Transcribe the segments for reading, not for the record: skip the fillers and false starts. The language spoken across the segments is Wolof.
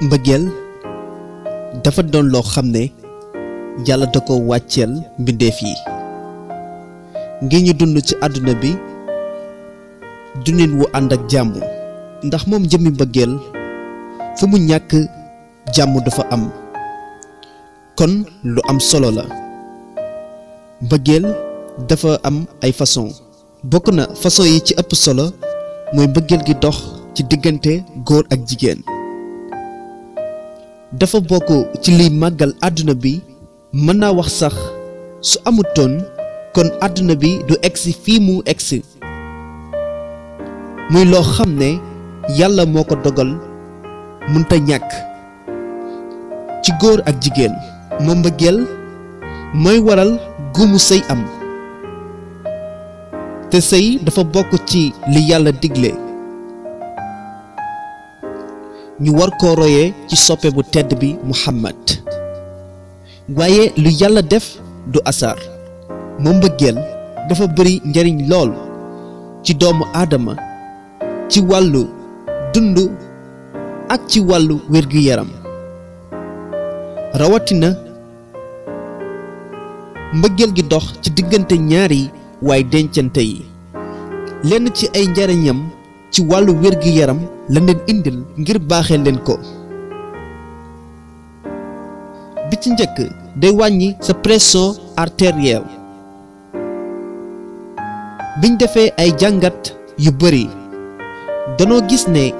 mbëggeel dafa doon loo xam ne yàlla da ko wàcceel mbindeef yi ngir ñu dund ci àdduna bi dundin wu ànd ak jàmm ndax moom jëmmi mbëggeel fu mu ñàkk jàmm dafa am kon lu am solo la. mbëggeel dafa am ay façon bokk na façon yi ci ëpp solo mooy mbëggeel gi dox ci diggante góor ak jigéen. dafa bokk ci liy màggal àdduna bi mën naa wax sax su amutoon kon àdduna bi du egsi fii mu egsi muy loo xam ne yàlla moo ko dogal mënta ñàkk ci góor ak jigéen. moom mbëggeel mooy waral guumu sëy am te sëy dafa bokk ci li yàlla digle ñu war koo royee ci soppe bu tedd bi Muhammad. waaye lu yàlla def du asaar moom mbëggeel dafa bari njariñ lool ci doomu aadama ci wàllu dund ak ci wàllu wér-gu-yaram rawatina mbëggeel gi dox ci diggante ñaari waay dencante yi. lenn ci ay njariñam ci wàllu wér-gu-yaram la leen indil ngir baaxee leen ko. bi ci njëkk day wàññi sa pression artérielle. biñ defee ay jàngat yu bari danoo gis ne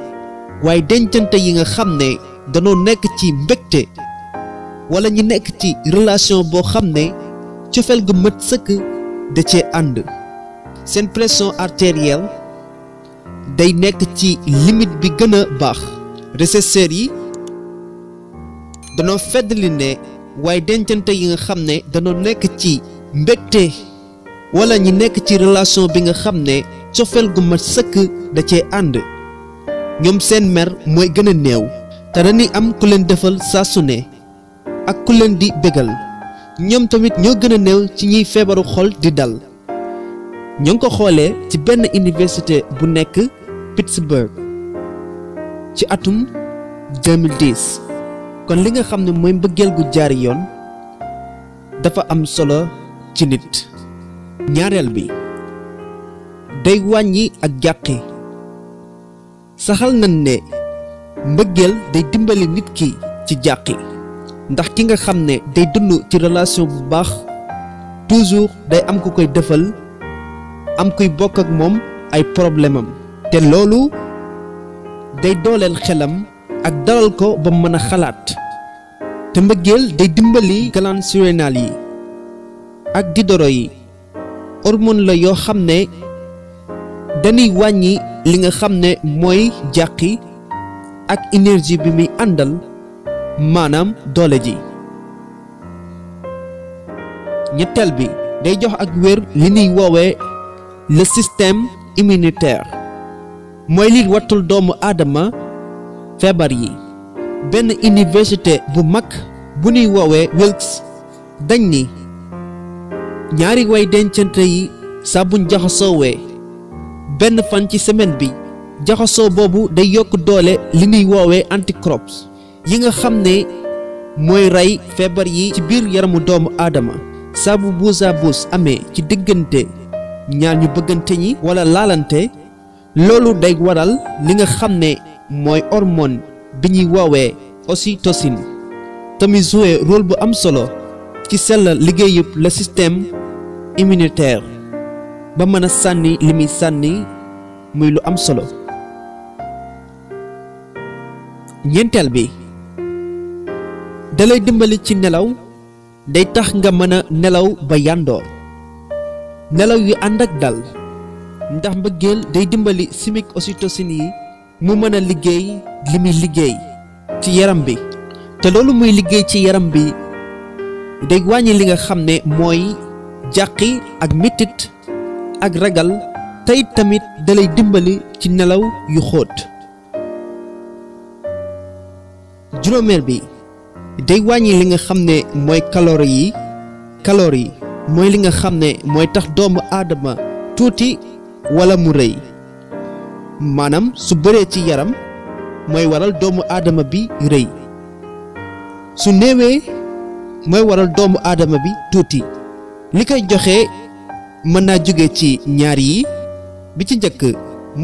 waaye dencante yi nga xam ne danoo nekk ci mbégte wala ñi nekk ci relation boo xam ne cofeel gu mat sëkk da cee ànd seen pression artérielle day nekk ci limite bi gën a baax. rechercheurs yi danoo feddali ne waaye dencante yi nga xam ne danoo nekk ci mbégte wala ñi nekk ci relation bi nga xam ne cofeel gu mat sëkk da cee ànd ñoom seen mer mooy gën a néew te dañuy am ku leen defal saa su ne ak ku leen di bégal. ñoom tamit ñoo gën a néew ci ñiy feebaru xol di dal. ñoo ngi ko xoolee ci benn université bu nekk Pittsburgh ci atum 2010. kon li nga xam ne mooy mbëggeel gu jaari yoon dafa am solo ci nit. ñaareel bi day wàññi ak jàqi. saxal nañ ne mbëggeel day dimbali nit ki ci jàqi ndax ki nga xam ne day dund ci relation bu baax toujours day am ku koy defal am kuy bokk ak moom ay problème am te loolu day dooleel xelam ak dalal ko ba mën a xalaat. te mbëggeel day dimbali glandes surrénales yi ak didoro yi hormone la yoo xam ne dañuy wàññi li nga xam ne mooy jàqi ak énergie bi muy àndal maanaam doole ji. ñetteel bi day jox ak wér li ñuy woowee le système immunitaire mooy li wattul doomu aadama feebar yi. benn université bu mag bu ñuy woowee Wilkes dañ ni ñaari way dencante yi saa buñ jaxasoowee benn fan ci semaine bi jaxasoo boobu day yokk doole li ñuy woowee anticorps yi nga xam ne mooy rey feebar yi ci biir yaramu doomu aadama. saa bu buusa buus amee ci diggante ñaar ñu bëggante ñi wala laalante loolu day waral li nga xam ne mooy hormone bi ñuy woowee ocytocine tamit joué rôle bu am solo ci sellal liggéeyub le système immunitaire ba mën a sànni li muy sànni muy lu am solo. ñeenteel bi dalay dimbali ci nelaw. day tax nga mën a nelaw ba yàndoor nelaw yu ànd ak dal ndax mbëggeel day dimbali chimique ocytocine yi mu mën a liggéey li muy liggéey ci yaram bi te loolu muy liggéey ci yaram bi day wàññi li nga xam ne mooy jàqi ak metit ak ragal tey tamit dalay dimbali ci nelaw yu xóot. juróomeel bi day wàññi li nga xam ne mooy calorie mooy li nga xam ne mooy tax doomu aadama tuuti wala mu rëy maanaam su bëree ci yaram mooy waral doomu aadama bi rëy su néewee mooy waral doomu aadama bi tuuti li koy joxe mën naa jóge ci ñaar yi bi ci njëkk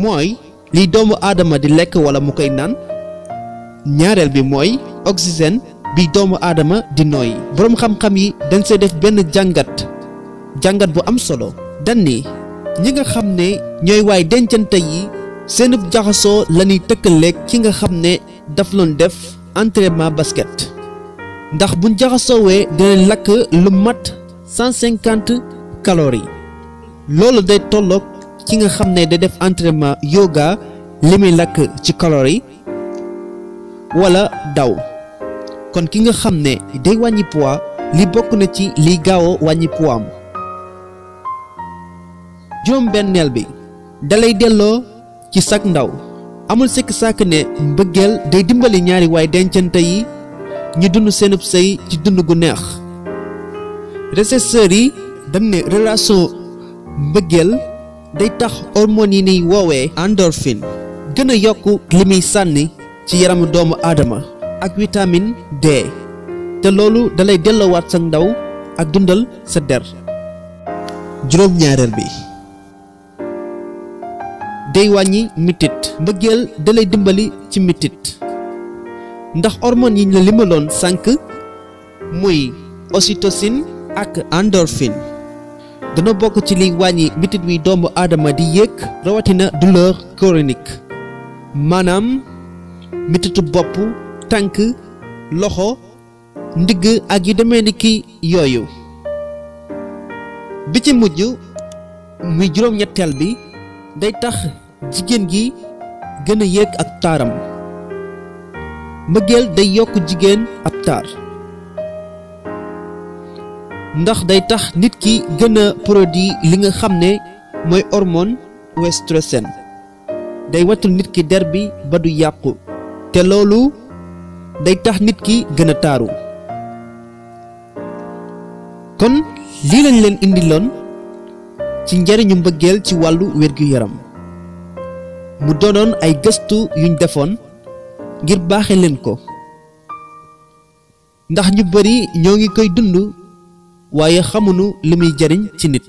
mooy liy doomu aadama di lekk wala mu koy naan ñaareel bi mooy oxygène bi doomu aadama di nooyi boroom xam-xam yi dañ see def benn jàngat bu am solo dañ ni ñi nga xam ne ñooy waay dencante yi seenub jaxasoo lañuy tëkkaleeg ki nga xam ne daf loon def entraînement basket ndax buñ jaxasoowee dinañ lakk lu mat 150 calories loolu day tolloog ki nga xam ne day def entraînement yoga li muy lakk ci calories wala daw kon ki nga xam ne day wàññi poids li bokk na ci liy gaaw a wàññi poids am juróom-benneel bi dalay delloo ci sag ndaw amul sikk sàkk ne mbëggeel day dimbali ñaari waay dencante yi ñu dund seenub sëy ci dund gu neex rechercheurs yi dañ ne relation mbëggeel day tax hormones yi niy woowee endorphine gën a yokk li muy sànni ci yaramu doomu aadama ak vitamine D te loolu dalay delloowaat sa ndaw ak dundal sa der juróom-ñaareel bi day wàññi mitit mbëggeel dalay dimbali ci mitit ndax hormones yi la limaloon sànq muy ocytocine ak endorphine dana bokk ci liy wàññi mitit wi doomu aadama di yéeg rawatina douleur chronique maanaam mititu bopp tànk loxo ndigg ak yu demee ni ki yooyu bi ci mujj muy juróom-ñetteel bi day tax jigéen gi gën a yéeg ak taaram mbëggeel day yokk jigéen ab taar ndax day tax nit ki gën a produit li nga xam ne mooy hormone oestrogène day wattul nit ki der bi ba du yàqu te loolu day tax nit ki gën a taaru kon lii lañ leen indiloon ci njariñu mbëggeel ci wàllu wér-gu-yaram mu doonoon ay gëstu yuñ defoon ngir baaxe leen ko ndax ñu bari ñoo ngi koy dund waaye xamuñu li muy jariñ ci nit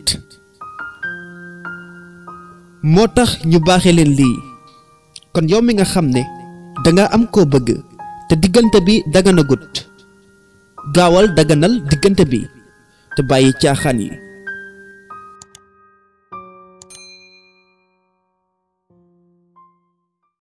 moo tax ñu baaxe leen lii kon yow mi nga xam ne danga am koo bëgg te diggante bi daganagut gaawal daganal diggante bi te bàyyi caaxaan yi